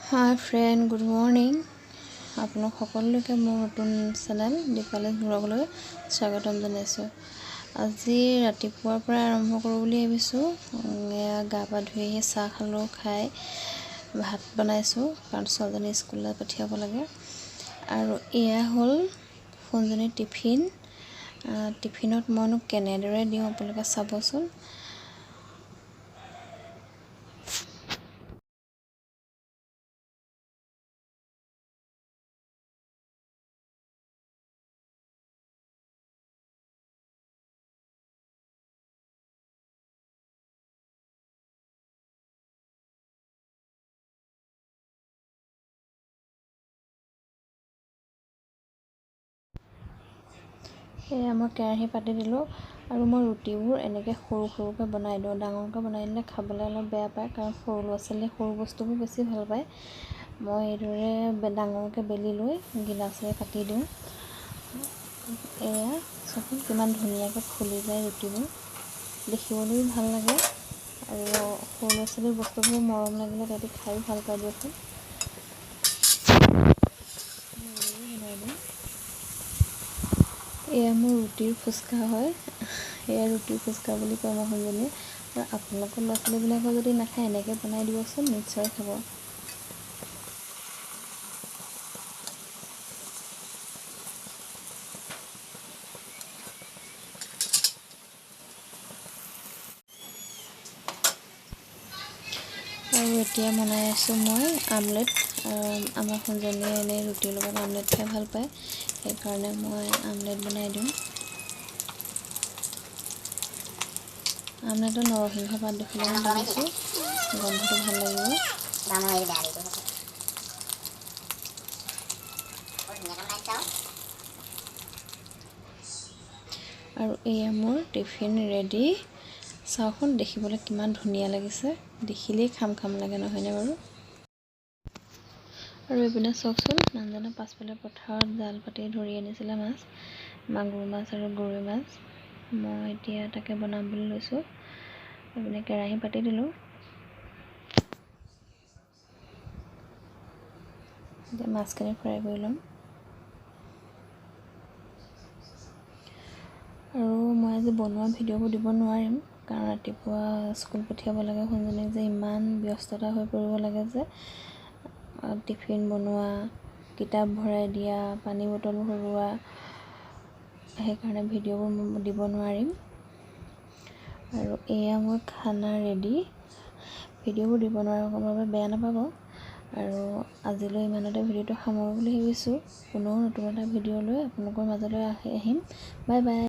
হাই friend, good morning. আপোনাক সকলোকে মোৰ নতুন চেনেল দীপালী ব্লগলৈ স্বাগতম জনাইছোঁ। আজি ৰাতিপুৱাৰ পৰা আৰম্ভ কৰোঁ বুলি ভাবিছোঁ। এয়া গা পা ধুই চাহ খালোঁ, খাই ভাত বনাইছোঁ কাৰণ ছোৱালীজনী স্কুললৈ পঠিয়াব লাগে। আৰু এয়া হ'ল সোণজনীৰ টিফিনত মইনো কেনেদৰে দিওঁ আপোনালোকে চাবচোন। এয়া মই কেৰাহী পাতি দিলোঁ আৰু মই ৰুটিবোৰ এনেকৈ সৰু সৰুকৈ বনাই দিওঁ। ডাঙৰকৈ বনাই দিলে খাবলৈ অলপ বেয়া পায় কাৰণ সৰু ল'ৰা ছোৱালীয়ে সৰু বস্তুবোৰ বেছি ভাল পায়। মই এইদৰে ডাঙৰকৈ বেলি লৈ গিলাচেৰে কাটি দিওঁ। এয়া চোন কিমান ধুনীয়াকৈ ফুলি যায় ৰুটিবোৰ, দেখিবলৈও ভাল লাগে আৰু সৰু ল'ৰা ছোৱালীৰ বস্তুবোৰ মৰম লাগিলে তাহাঁতি খায়ো ভাল পায় দিয়কচোন। এয়া মোৰ ৰুটিৰ ফুচকা হয়। এয়া ৰুটিৰ ফুচকা বুলি কয় আমাৰ মানুহজনীয়ে। আৰু আপোনালোকৰ ল'ৰা ছোৱালীবিলাকৰ যদি নাখায় এনেকৈ বনাই দিবচোন, নিশ্চয় খাব। আৰু এতিয়া বনাই আছোঁ মই আমলেট। আমাৰ সোণজনীয়ে এনেই ৰুটিৰ লগত আমলেট খাই ভাল পায়, সেইকাৰণে মই আমলেট বনাই দিওঁ। আমলেটত নৰসিংহ পাত দুখিলামান দি দিছোঁ, গোন্ধটো ভাল লাগিব। আৰু এয়া মোৰ টিফিন ৰেডি। চাওকচোন দেখিবলৈ কিমান ধুনীয়া লাগিছে, দেখিলেই খাম লাগে নহয়নে বাৰু। আৰু এইপিনে চাওকচোন, মানুহজনে পাছফালে পথাৰত জাল পাতি ধৰি আনিছিলে মাগুৰ মাছ আৰু গৰৈ মাছ। মই এতিয়া তাকে বনাম বুলি লৈছোঁ। এইপিনে কেৰাহী পাতি দিলোঁ। এতিয়া মাছখিনি ফ্ৰাই কৰি ল'ম। আৰু মই আজি বনোৱা ভিডিঅ'বোৰ দিব নোৱাৰিম কাৰণ ৰাতিপুৱা স্কুল পঠিয়াব লাগে সোণজনীক, যে ইমান ব্যস্ততা হৈ পৰিব লাগে যে টিফিন বনোৱা, কিতাপ ভৰাই দিয়া, পানী বটল ভৰোৱা, সেইকাৰণে ভিডিঅ'বোৰ মই দিব নোৱাৰিম। আৰু এয়া মোৰ খানা ৰেডি। ভিডিঅ'বোৰ দিব নোৱাৰাৰ বাবে বেয়া নাপাব। আৰু আজিলৈ ইমানতে ভিডিঅ'টো সামৰোঁ বুলি ভাবিছোঁ। পুনৰ নতুন এটা ভিডিঅ' লৈ আপোনালোকৰ মাজলৈ আহিম। Bye bye.